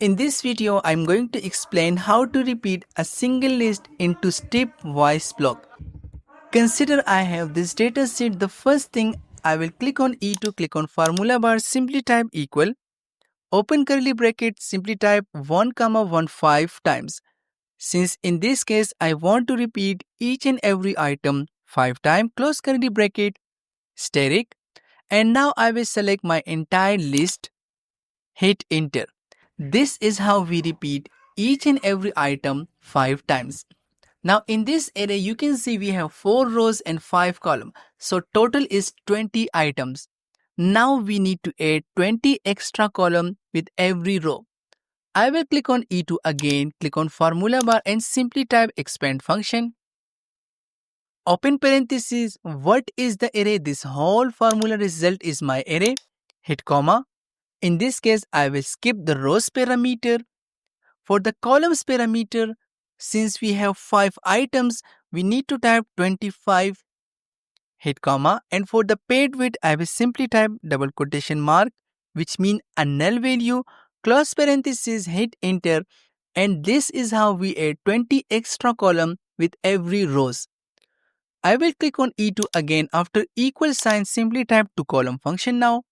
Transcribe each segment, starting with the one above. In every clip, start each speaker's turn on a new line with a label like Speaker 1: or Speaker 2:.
Speaker 1: In this video, I'm going to explain how to repeat a single list into stepwise block. Consider I have this data sheet. The first thing I will click on E to click on formula bar, simply type equal, open curly bracket, simply type 1 comma 1 5 times. Since in this case I want to repeat each and every item 5 times, close curly bracket, steric, and now I will select my entire list, hit enter. This is how we repeat each and every item 5 times. Now in this array you can see we have 4 rows and 5 columns. So total is 20 items. Now we need to add 20 extra columns with every row. I will click on E2 again, click on formula bar and simply type expand function. Open parenthesis, what is the array? This whole formula result is my array. Hit comma. In this case, I will skip the rows parameter. For the columns parameter, since we have 5 items, we need to type 25, hit comma, and for the paired width, I will simply type double quotation mark, which means a null value, close parenthesis, hit enter, and this is how we add 20 extra column with every rows. I will click on E2 again. After equal sign, simply type to column function now.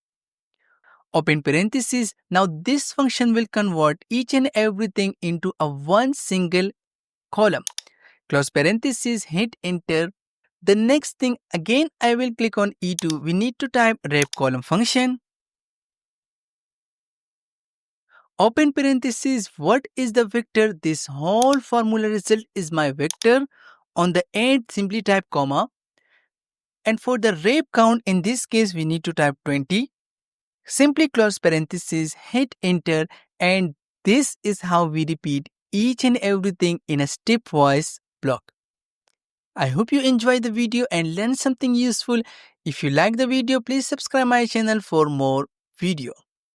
Speaker 1: Open parenthesis. Now this function will convert each and everything into a one single column. Close parenthesis, hit enter. The next thing again I will click on E2. We need to type wrap column function. Open parenthesis, what is the vector? This whole formula result is my vector. On the end, simply type comma. And for the wrap count, in this case, we need to type 20. Simply close parenthesis, hit enter, and this is how we repeat each and everything in a stepwise block. I hope you enjoyed the video and learned something useful. If you like the video, please subscribe my channel for more video.